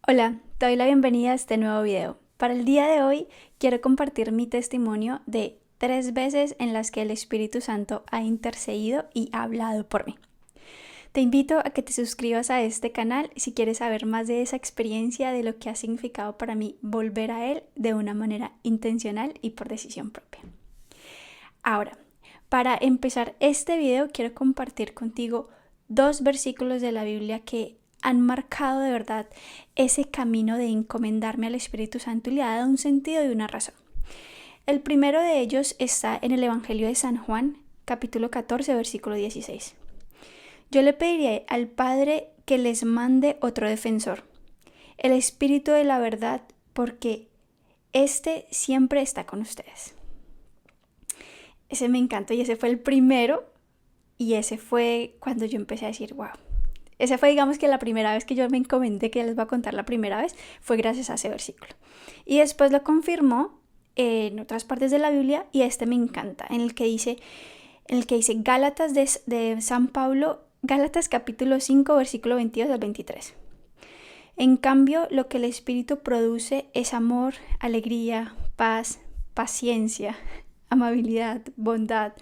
Hola, te doy la bienvenida a este nuevo video. Para el día de hoy quiero compartir mi testimonio de 3 veces en las que el Espíritu Santo ha intercedido y ha hablado por mí. Te invito a que te suscribas a este canal si quieres saber más de esa experiencia, de lo que ha significado para mí volver a Él de una manera intencional y por decisión propia. Ahora, para empezar este video quiero compartir contigo 2 versículos de la Biblia que han marcado de verdad ese camino de encomendarme al Espíritu Santo y le ha dado un sentido y una razón. El primero de ellos está en el Evangelio de San Juan, capítulo 14, versículo 16. Yo le pediré al Padre que les mande otro defensor, el Espíritu de la verdad, porque este siempre está con ustedes. Ese me encantó y ese fue el primero, y ese fue cuando yo empecé a decir, wow. Esa fue, digamos, que la primera vez que yo me encomendé, que ya les voy a contar la primera vez, fue gracias a ese versículo. Y después lo confirmó en otras partes de la Biblia, y este me encanta, en el que dice Gálatas de San Pablo, Gálatas capítulo 5, versículo 22 al 23. En cambio, lo que el Espíritu produce es amor, alegría, paz, paciencia, amabilidad, bondad,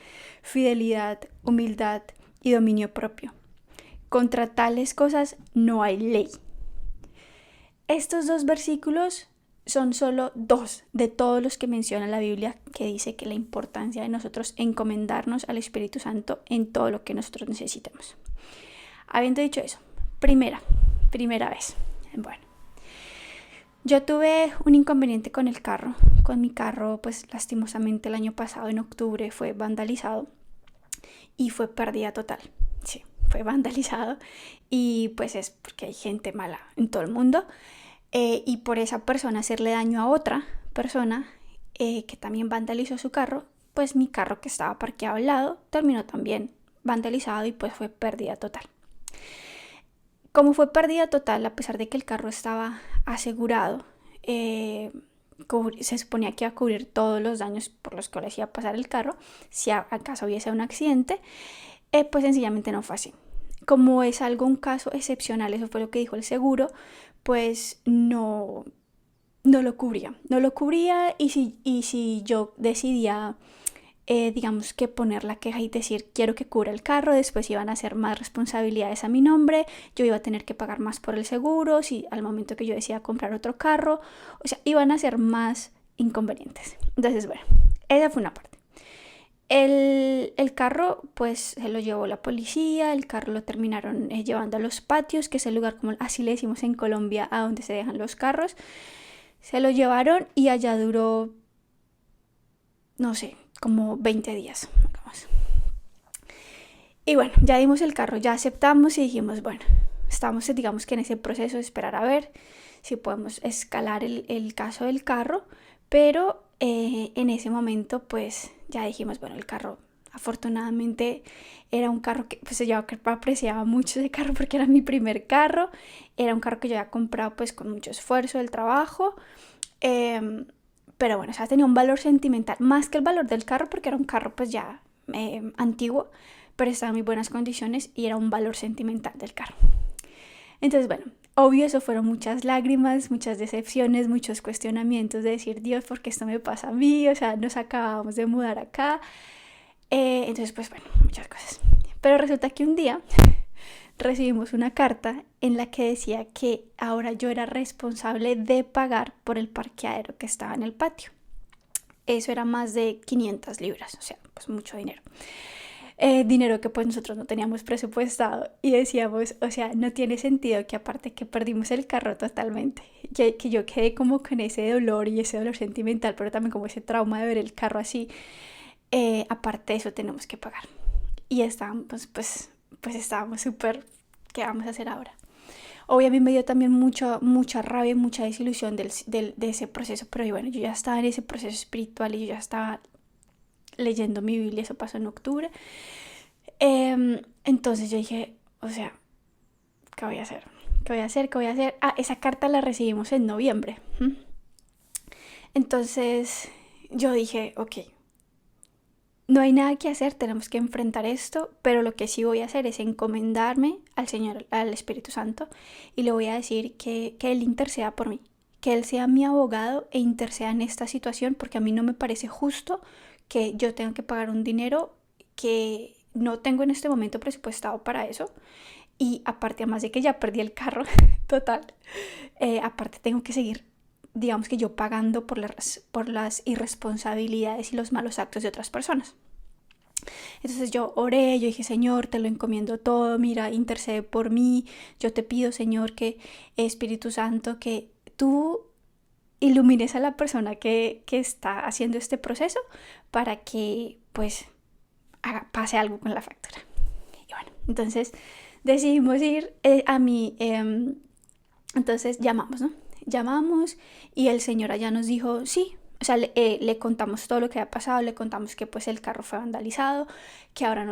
fidelidad, humildad y dominio propio. Contra tales cosas no hay ley. Estos 2 versículos son solo 2 de todos los que menciona la Biblia, que dice que la importancia de nosotros encomendarnos al Espíritu Santo en todo lo que nosotros necesitamos. Habiendo dicho eso, primera vez. Bueno, yo tuve un inconveniente con el carro. Con mi carro, pues lastimosamente el año pasado, en octubre, fue vandalizado y fue pérdida total. Sí, fue vandalizado, y pues es porque hay gente mala en todo el mundo, y por esa persona hacerle daño a otra persona que también vandalizó su carro, pues mi carro, que estaba parqueado al lado, terminó también vandalizado y pues fue pérdida total. Como fue pérdida total, a pesar de que el carro estaba asegurado, se suponía que iba a cubrir todos los daños por los cuales iba a pasar el carro si acaso hubiese un accidente, pues sencillamente no fue así. Como es un caso excepcional, eso fue lo que dijo el seguro, pues no lo cubría. No lo cubría, y si yo decidía, digamos, que poner la queja y decir quiero que cubra el carro, después iban a hacer más responsabilidades a mi nombre, yo iba a tener que pagar más por el seguro, si al momento que yo decía comprar otro carro, o sea, iban a ser más inconvenientes. Entonces, bueno, esa fue una parte. El carro, pues se lo llevó la policía. El carro lo terminaron llevando a los patios, que es el lugar, como así le decimos en Colombia, a donde se dejan los carros. Se lo llevaron y allá duró, no sé, como 20 días. Digamos. Y bueno, ya dimos el carro, ya aceptamos y dijimos, bueno, estamos, digamos, que en ese proceso de esperar a ver si podemos escalar el caso del carro, pero en ese momento pues ya dijimos, bueno, el carro afortunadamente era un carro que pues yo apreciaba mucho ese carro porque era mi primer carro, era un carro que yo había comprado pues con mucho esfuerzo del trabajo, pero bueno, o sea, tenía un valor sentimental, más que el valor del carro, porque era un carro pues ya antiguo, pero estaba en muy buenas condiciones y era un valor sentimental del carro. Entonces, bueno, obvio, eso fueron muchas lágrimas, muchas decepciones, muchos cuestionamientos de decir, Dios, ¿por qué esto me pasa a mí? O sea, nos acabamos de mudar acá. Entonces, pues bueno, muchas cosas. Pero resulta que un día recibimos una carta en la que decía que ahora yo era responsable de pagar por el parqueadero que estaba en el patio. Eso era más de 500 libras, o sea, pues mucho dinero. Dinero que pues nosotros no teníamos presupuestado, y decíamos, o sea, no tiene sentido que aparte que perdimos el carro totalmente, que yo quedé como con ese dolor y ese dolor sentimental, pero también como ese trauma de ver el carro así, aparte de eso tenemos que pagar. Y estábamos pues estábamos súper, ¿qué vamos a hacer ahora? Obviamente me dio también mucha rabia y mucha desilusión de ese proceso, pero bueno, yo ya estaba en ese proceso espiritual y yo ya estaba leyendo mi Biblia. Eso pasó en octubre. Entonces yo dije, o sea, ¿qué voy a hacer? ¿Qué voy a hacer? ¿Qué voy a hacer? Ah, esa carta la recibimos en noviembre. Entonces yo dije, ok, no hay nada que hacer, tenemos que enfrentar esto, pero lo que sí voy a hacer es encomendarme al Señor, al Espíritu Santo, y le voy a decir que Él interceda por mí, que Él sea mi abogado e interceda en esta situación, porque a mí no me parece justo que yo tenga que pagar un dinero que no tengo en este momento presupuestado para eso. Y aparte, además de que ya perdí el carro, total, aparte tengo que seguir, digamos que yo pagando por las irresponsabilidades y los malos actos de otras personas. Entonces yo oré, yo dije, Señor, te lo encomiendo todo, mira, intercede por mí, yo te pido, Señor, que Espíritu Santo, que tú ilumines a la persona que está haciendo este proceso para que pues pase algo con la factura. Y bueno, entonces decidimos ir a mi... entonces llamamos, ¿no? Llamamos y el señor allá nos dijo, sí. O sea, le contamos todo lo que había pasado, le contamos que pues el carro fue vandalizado, que ahora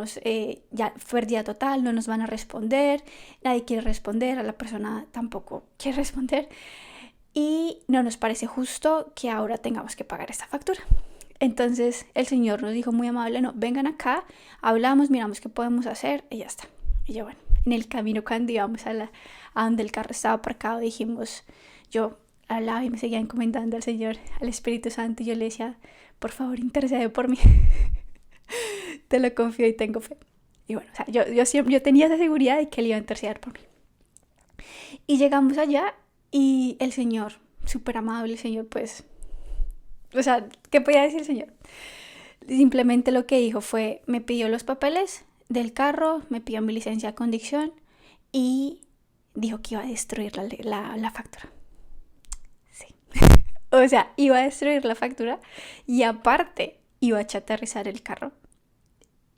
ya pérdida total, no nos van a responder, nadie quiere responder, a la persona tampoco quiere responder y no nos parece justo que ahora tengamos que pagar esta factura. Entonces el señor nos dijo muy amable, no, vengan acá, hablamos, miramos qué podemos hacer y ya está. Y yo, bueno, en el camino cuando íbamos a donde el carro estaba aparcado dijimos, yo hablaba y me seguía encomendando al Señor, al Espíritu Santo, y yo le decía, por favor, intercede por mí. Te lo confío y tengo fe. Y bueno, o sea, yo tenía esa seguridad de que Él iba a interceder por mí. Y llegamos allá y el Señor, súper amable, el Señor, pues, o sea, ¿qué podía decir el Señor? Simplemente lo que dijo fue, me pidió los papeles del carro, me pidió mi licencia de conducción y dijo que iba a destruir la factura. O sea, iba a destruir la factura y aparte iba a chatarrizar el carro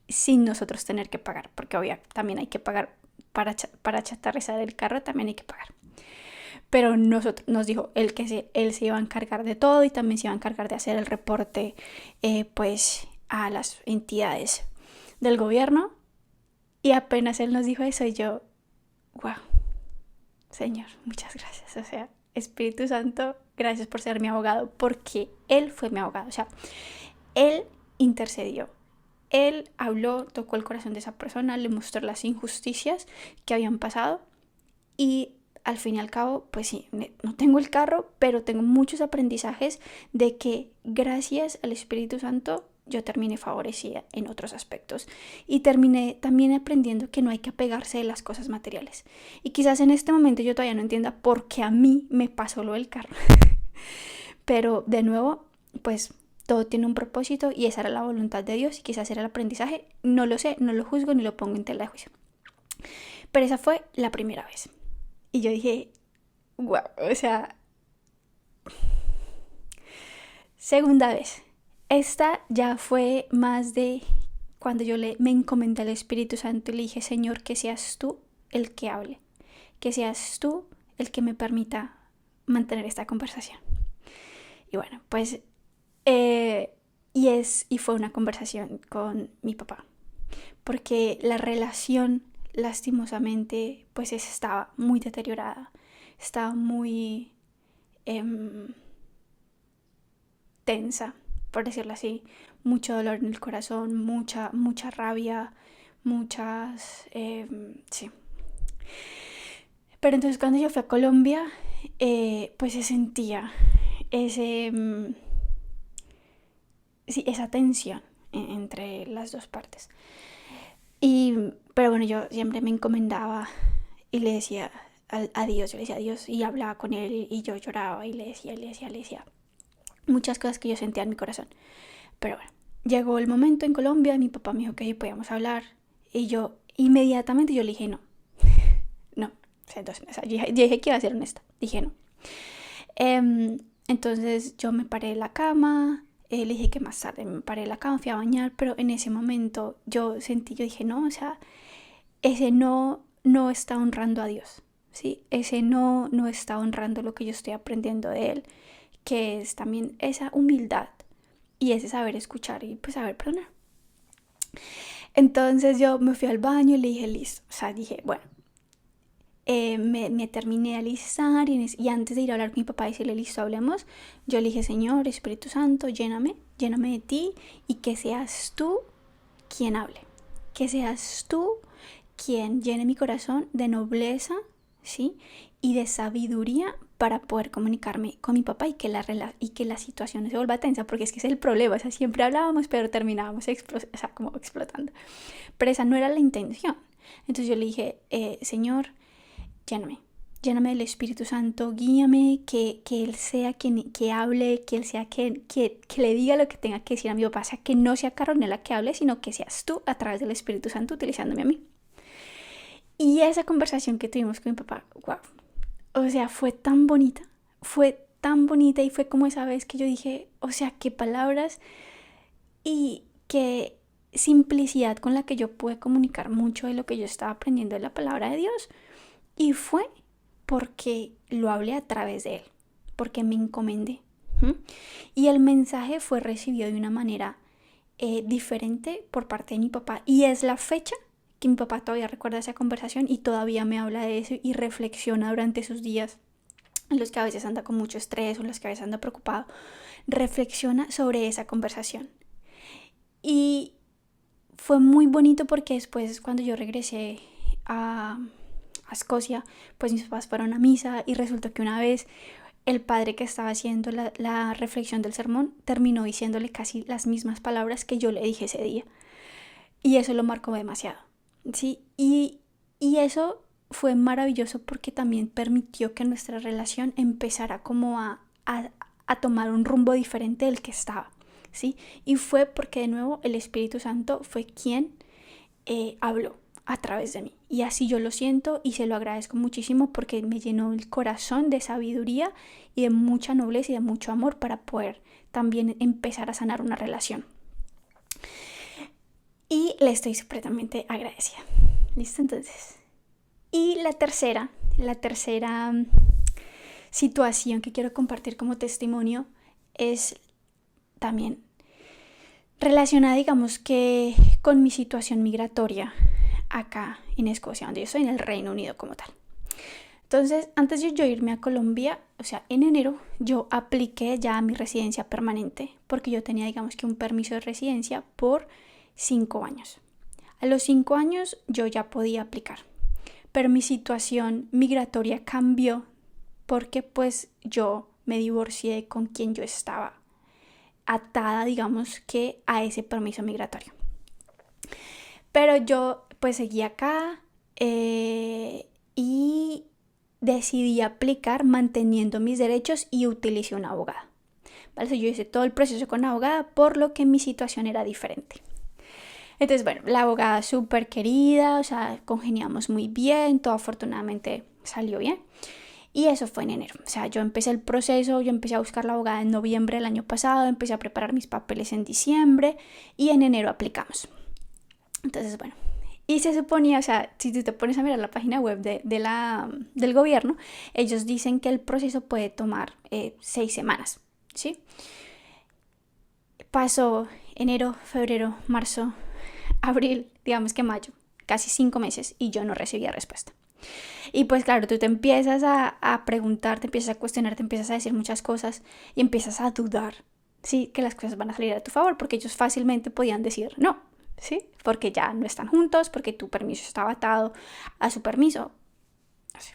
sin nosotros tener que pagar, porque obvio, también hay que pagar para chatarrizar el carro, también hay que pagar. Pero nos dijo él que él se iba a encargar de todo y también se iba a encargar de hacer el reporte pues a las entidades del gobierno. Y apenas él nos dijo eso y yo, wow, Señor, muchas gracias. O sea, Espíritu Santo, gracias por ser mi abogado, porque Él fue mi abogado. O sea, Él intercedió. Él habló, tocó el corazón de esa persona, le mostró las injusticias que habían pasado y al fin y al cabo, pues sí, no tengo el carro, pero tengo muchos aprendizajes de que gracias al Espíritu Santo yo terminé favorecida en otros aspectos y terminé también aprendiendo que no hay que apegarse de las cosas materiales. Y quizás en este momento yo todavía no entienda por qué a mí me pasó lo del carro. Pero de nuevo, pues todo tiene un propósito y esa era la voluntad de Dios y quizás era el aprendizaje. No lo sé, no lo juzgo ni lo pongo en tela de juicio. Pero esa fue la primera vez. Y yo dije, wow, o sea, segunda vez. Esta ya fue más de cuando yo me encomendé al Espíritu Santo y le dije, Señor, que seas tú el que hable, que seas tú el que me permita mantener esta conversación. Y bueno, pues, y fue una conversación con mi papá, porque la relación, lastimosamente, pues estaba muy deteriorada, estaba muy tensa, por decirlo así, mucho dolor en el corazón, mucha rabia, sí. Pero entonces cuando yo fui a Colombia, pues se sentía esa tensión entre las dos partes. Pero bueno, yo siempre me encomendaba y le decía a Dios, yo le decía a Dios y hablaba con Él y yo lloraba y le decía muchas cosas que yo sentía en mi corazón. Pero bueno, llegó el momento en Colombia y mi papá me dijo que podíamos hablar y yo inmediatamente yo le dije no. Entonces, yo dije que iba a ser honesta, dije no. Entonces yo me paré de la cama, le dije que más tarde me paré de la cama, fui a bañar, pero en ese momento yo dije no, o sea, ese no está honrando a Dios, ¿sí? Ese no está honrando lo que yo estoy aprendiendo de Él, que es también esa humildad y ese saber escuchar y pues saber perdonar. Entonces yo me fui al baño y le dije listo, o sea, dije bueno, me terminé de alistar y antes de ir a hablar con mi papá y decirle listo, hablemos, yo le dije Señor, Espíritu Santo, lléname de ti y que seas tú quien hable, que seas tú quien llene mi corazón de nobleza, ¿sí? Y de sabiduría para poder comunicarme con mi papá y que la situación no se vuelva tensa, porque es que es el problema, o sea, siempre hablábamos, pero terminábamos como explotando. Pero esa no era la intención. Entonces yo le dije, Señor, lléname del Espíritu Santo, guíame, que Él sea quien que hable, que Él sea que le diga lo que tenga que decir a mi papá, o sea, que no sea Carolina la que hable, sino que seas tú a través del Espíritu Santo utilizándome a mí. Y esa conversación que tuvimos con mi papá, wow, o sea, fue tan bonita y fue como esa vez que yo dije, o sea, qué palabras y qué simplicidad con la que yo pude comunicar mucho de lo que yo estaba aprendiendo de la palabra de Dios. Y fue porque lo hablé a través de él, porque me encomendé. Y el mensaje fue recibido de una manera diferente por parte de mi papá. Y es la fecha que mi papá todavía recuerda esa conversación y todavía me habla de eso y reflexiona durante esos días en los que a veces anda con mucho estrés o en los que a veces anda preocupado. Reflexiona sobre esa conversación. Y fue muy bonito porque después, cuando yo regresé a Escocia, pues mis papás fueron a misa y resultó que una vez el padre que estaba haciendo la reflexión del sermón terminó diciéndole casi las mismas palabras que yo le dije ese día. Y eso lo marcó demasiado, ¿sí? Y eso fue maravilloso porque también permitió que nuestra relación empezara como a tomar un rumbo diferente del que estaba, ¿sí? Y fue porque de nuevo el Espíritu Santo fue quien habló a través de mí. Y así yo lo siento y se lo agradezco muchísimo porque me llenó el corazón de sabiduría y de mucha nobleza y de mucho amor para poder también empezar a sanar una relación. Y le estoy supremamente agradecida. ¿Listo? Entonces. Y la tercera situación que quiero compartir como testimonio es también relacionada, digamos que, con mi situación migratoria acá en Escocia, donde yo estoy en el Reino Unido como tal. Entonces, antes de yo irme a Colombia, o sea, en enero, yo apliqué ya a mi residencia permanente porque yo tenía, digamos que, un permiso de residencia por 5 años. A los 5 años yo ya podía aplicar, pero mi situación migratoria cambió porque pues yo me divorcié con quien yo estaba atada, digamos que, a ese permiso migratorio. Pero yo pues seguí acá y decidí aplicar manteniendo mis derechos y utilicé una abogada. ¿Vale? So, yo hice todo el proceso con abogada, por lo que mi situación era diferente. Entonces, bueno, la abogada súper querida, o sea, congeniamos muy bien, todo afortunadamente salió bien. Y eso fue en enero. O sea, yo empecé el proceso, yo empecé a buscar la abogada en noviembre del año pasado, empecé a preparar mis papeles en diciembre y en enero aplicamos. Entonces, bueno, y se suponía, o sea, si tú te pones a mirar la página web del gobierno, ellos dicen que el proceso puede tomar 6 semanas, ¿sí? Pasó enero, febrero, marzo, abril, digamos que mayo, casi 5 meses y yo no recibía respuesta. Y pues claro, tú te empiezas a preguntar, te empiezas a cuestionar, te empiezas a decir muchas cosas y empiezas a dudar, ¿sí? Que las cosas van a salir a tu favor, porque ellos fácilmente podían decir no, ¿sí? Porque ya no están juntos, porque tu permiso estaba atado a su permiso. Así.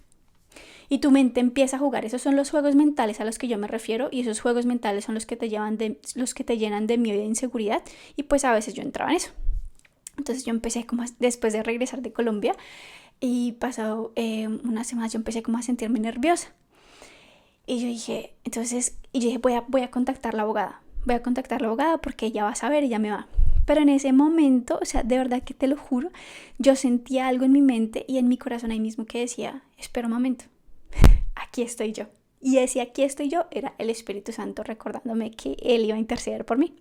Y tu mente empieza a jugar. Esos son los juegos mentales a los que yo me refiero, y esos juegos mentales son los que te llenan de miedo y de inseguridad, y pues a veces yo entraba en eso. Entonces yo empecé como después de regresar de Colombia y pasado unas semanas yo empecé como a sentirme nerviosa. Y yo dije, voy a contactar a la abogada. Voy a contactar a la abogada porque ella va a saber, ella me va. Pero en ese momento, o sea, de verdad que te lo juro, yo sentía algo en mi mente y en mi corazón ahí mismo que decía, espera un momento, aquí estoy yo. Y ese aquí estoy yo era el Espíritu Santo recordándome que Él iba a interceder por mí.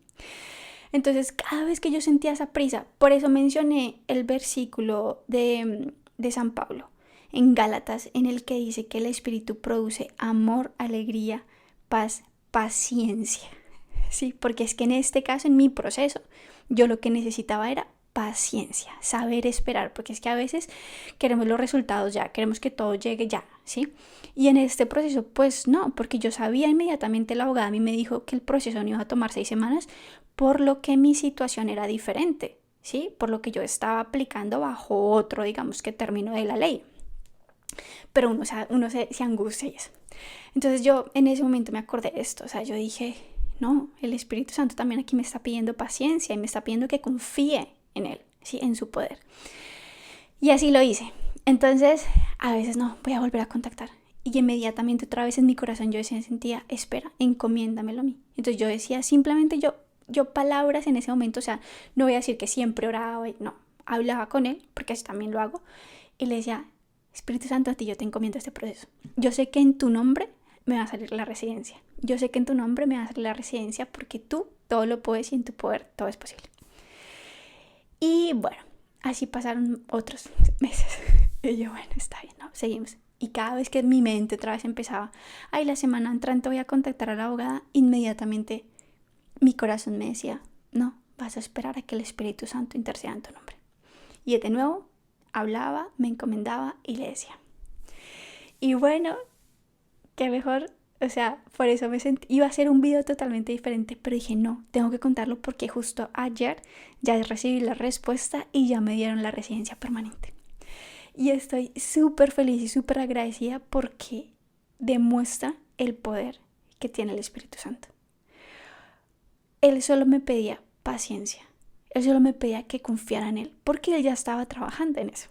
Entonces, cada vez que yo sentía esa prisa, por eso mencioné el versículo de San Pablo en Gálatas, en el que dice que el Espíritu produce amor, alegría, paz, paciencia. Sí, porque es que en este caso, en mi proceso, yo lo que necesitaba era paciencia, saber esperar, porque es que a veces queremos los resultados ya, queremos que todo llegue ya, ¿sí? Y en este proceso, pues no, porque yo sabía inmediatamente, la abogada a mí me dijo que el proceso no iba a tomar 6 semanas, por lo que mi situación era diferente, ¿sí? Por lo que yo estaba aplicando bajo otro, digamos que término de la ley. Pero uno se angustia y eso. Entonces yo en ese momento me acordé de esto, o sea, yo dije, no, el Espíritu Santo también aquí me está pidiendo paciencia y me está pidiendo que confíe en Él, ¿sí? En su poder. Y así lo hice. Entonces, a veces no, voy a volver a contactar. Y inmediatamente otra vez en mi corazón yo sentía, espera, encomiéndamelo a mí. Entonces yo decía, simplemente yo palabras en ese momento, o sea, no voy a decir que siempre oraba, no, hablaba con Él, porque así también lo hago, y le decía, Espíritu Santo, a ti yo te encomiendo este proceso. Yo sé que en tu nombre me va a salir la residencia. Yo sé que en tu nombre me va a salir la residencia porque tú todo lo puedes y en tu poder todo es posible. Y bueno, así pasaron otros meses. Y yo, bueno, está bien, ¿no? Seguimos. Y cada vez que mi mente otra vez empezaba, ay, la semana entrante voy a contactar a la abogada, inmediatamente mi corazón me decía, no, vas a esperar a que el Espíritu Santo interceda en tu nombre. Y de nuevo, hablaba, me encomendaba y le decía. Y bueno, qué mejor, o sea, por eso me sentí, iba a ser un video totalmente diferente, pero dije, no, tengo que contarlo porque justo ayer ya recibí la respuesta y ya me dieron la residencia permanente. Y estoy súper feliz y súper agradecida porque demuestra el poder que tiene el Espíritu Santo. Él solo me pedía paciencia. Él solo me pedía que confiara en Él, porque Él ya estaba trabajando en eso.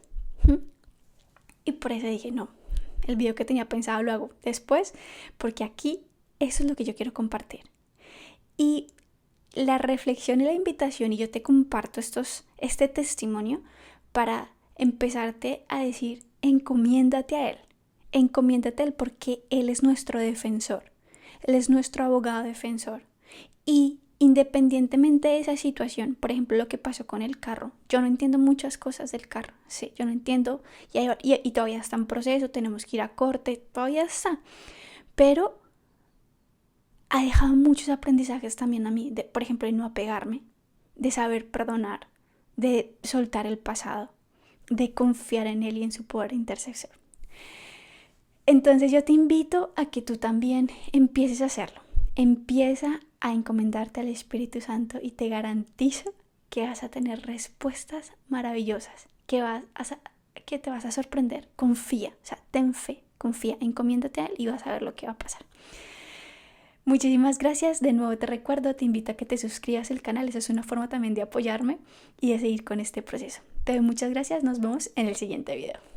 Y por eso dije, no, el video que tenía pensado lo hago después, porque aquí eso es lo que yo quiero compartir. Y la reflexión y la invitación, y yo te comparto este testimonio para empezarte a decir, encomiéndate a Él. Encomiéndate a Él porque Él es nuestro defensor. Él es nuestro abogado defensor. Y independientemente de esa situación, por ejemplo, lo que pasó con el carro, yo no entiendo muchas cosas del carro, sí, yo no entiendo, y todavía está en proceso, tenemos que ir a corte, todavía está, pero ha dejado muchos aprendizajes también a mí, por ejemplo, de no apegarme, de saber perdonar, de soltar el pasado, de confiar en Él y en su poder intercesor. Entonces yo te invito a que tú también empieces a hacerlo. Empieza a encomendarte al Espíritu Santo y te garantizo que vas a tener respuestas maravillosas, que te vas a sorprender. Confía, o sea, ten fe, confía, encomiéndate a Él y vas a ver lo que va a pasar. Muchísimas gracias, de nuevo te recuerdo, te invito a que te suscribas al canal, esa es una forma también de apoyarme y de seguir con este proceso. Te doy muchas gracias, nos vemos en el siguiente video.